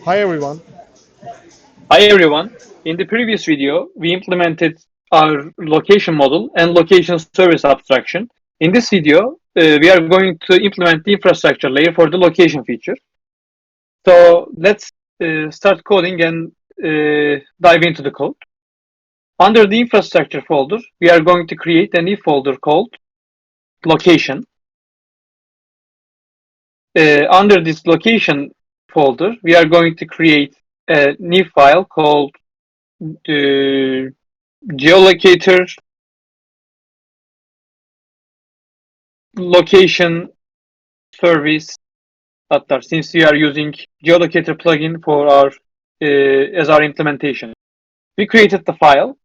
Hi everyone. Hi everyone. In the previous video, we implemented our location model and location service abstraction. In this video, we are going to implement the infrastructure layer for the location feature. So let's start coding and dive into the code. Under the infrastructure folder, we are going to create a new folder called location. Under this location folder, we are going to create a new file called Geolocator location service. Since we are using Geolocator plugin for our as our implementation, we created the file.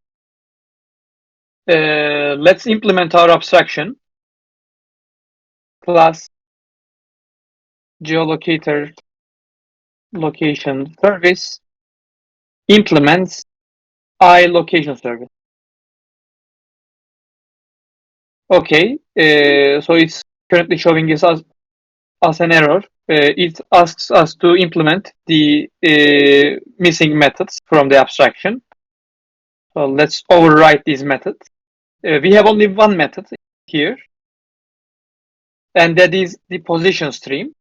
Let's implement our abstraction. Class Geolocator location service implements iLocation service. Okay, so it's currently showing us as an error. It asks us to implement the missing methods from the abstraction. So let's overwrite these methods. We have only one method here, and that is the position stream.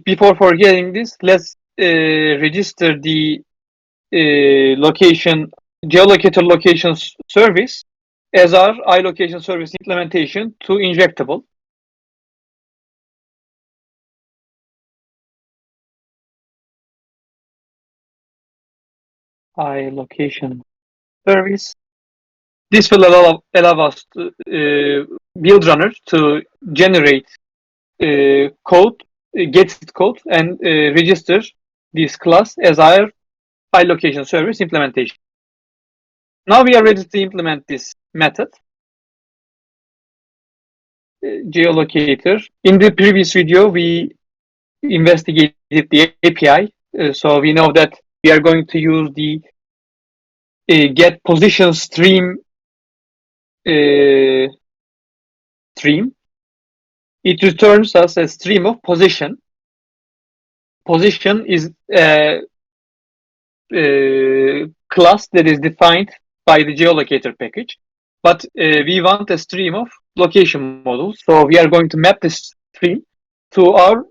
Before forgetting this, let's register the Geolocator location service as our iLocation service implementation to injectable. iLocation service. This will allow us to build runner to generate code, get code, and register this class as our iLocation service implementation. Now we are ready to implement this method. Geolocator. In the previous video, we investigated the API, so we know that we are going to use the get position stream stream. It returns us a stream of position. Position is a class that is defined by the Geolocator package, but we want a stream of location models. So we are going to map this stream to our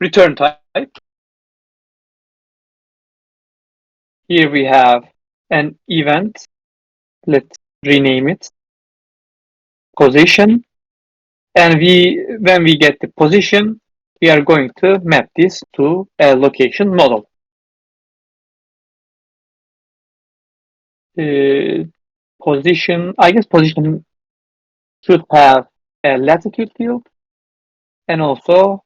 return type. Here we have an event. Let's rename it position. And when we get the position, we are going to map this to a location model. Position, I guess position should have a latitude field and also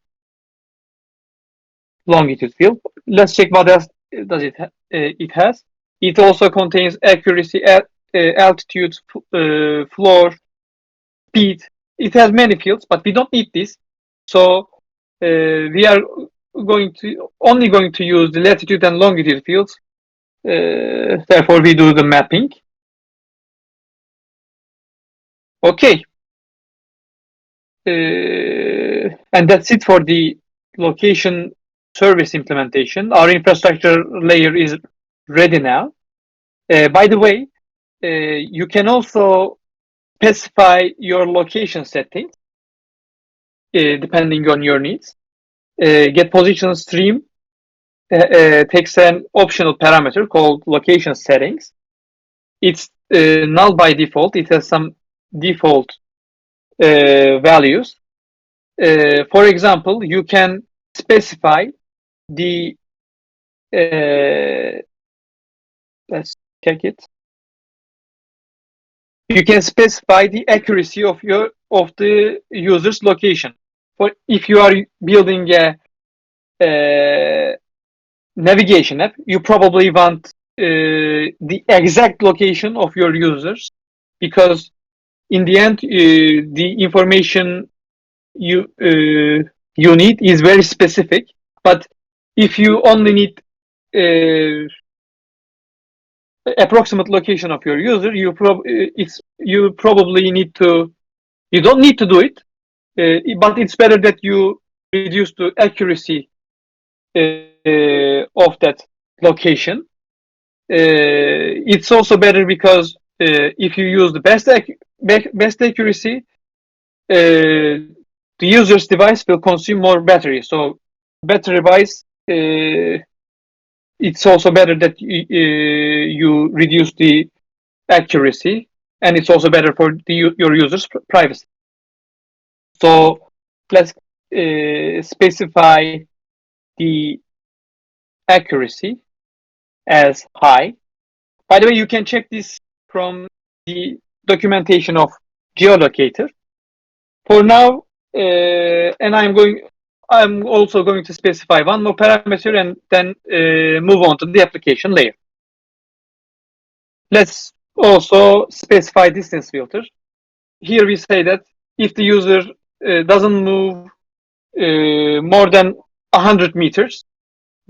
longitude field. Let's check what else does it has. It also contains accuracy, altitude, floor, speed. It has many fields, but we don't need this. So we are only going to use the latitude and longitude fields. Therefore, we do the mapping. Okay. And that's it for the location service implementation. Our infrastructure layer is ready now. By the way, you can also specify your location settings depending on your needs. Get position stream takes an optional parameter called location settings. It's null by default. It has some default values. For example, you can specify the let's check it. You can specify the accuracy of the user's location. For if you are building a navigation app, you probably want the exact location of your users, because in the end, the information you need is very specific. But if you only need approximate location of your user, you don't need to do it, but it's better that you reduce the accuracy of that location. It's also better because if you use the best accuracy, the user's device will consume more battery. So battery wise, it's also better that you reduce the accuracy, and it's also better for your users' privacy. So let's specify the accuracy as high. By the way, you can check this from the documentation of Geolocator. For now, and I'm also going to specify one more parameter and then move on to the application layer. Let's also specify distance filter. Here we say that if the user doesn't move more than 100 meters,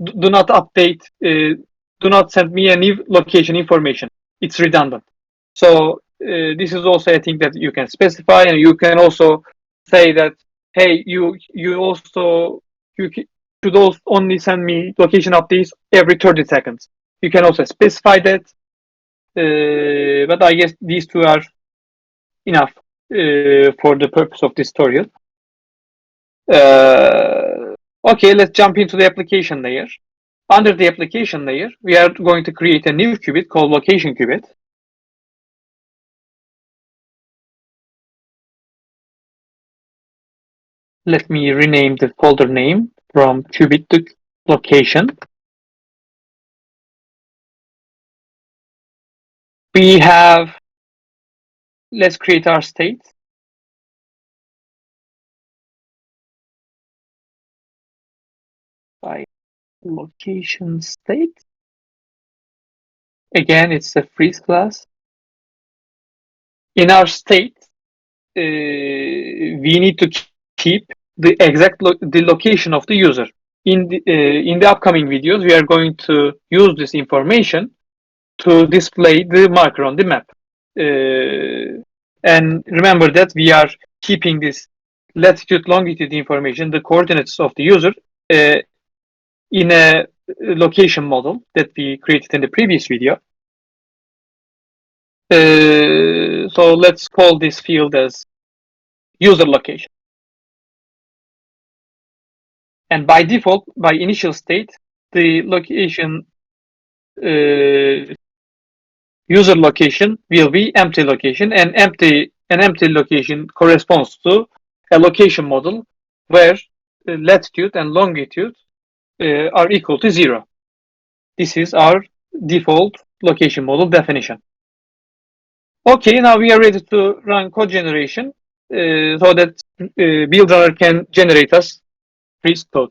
do not update, do not send me any location information. It's redundant. So this is also a thing that you can specify, and you can also say that, hey, you should also only send me location updates every 30 seconds. You can also specify that, but I guess these two are enough for the purpose of this tutorial. Okay, let's jump into the application layer. Under the application layer, we are going to create a new qubit called LocationCubit. Let me rename the folder name from qubit to location. We have, let's create our state. By location state. Again, it's a freeze class. In our state, we need to keep the exact the location of the user. In the upcoming videos, we are going to use this information to display the marker on the map. And remember that we are keeping this latitude, longitude information, the coordinates of the user, in a location model that we created in the previous video. So let's call this field as user location. And by default, by initial state, the location user location will be empty location, and an empty location corresponds to a location model where latitude and longitude are equal to 0. This is our default location model definition. Okay, now we are ready to run code generation so that build runner can generate us freeze code.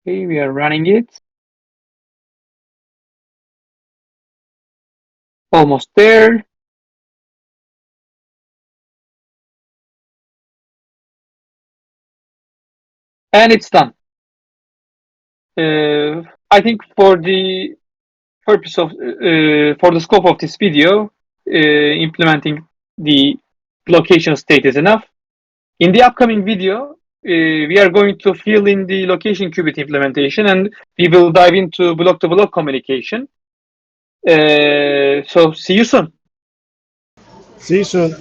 Okay, we are running it. Almost there. And it's done. I think for the purpose of, for the scope of this video, implementing the location state is enough. In the upcoming video, we are going to fill in the LocationCubit implementation, and we will dive into block-to-block communication. So see you soon. See you soon.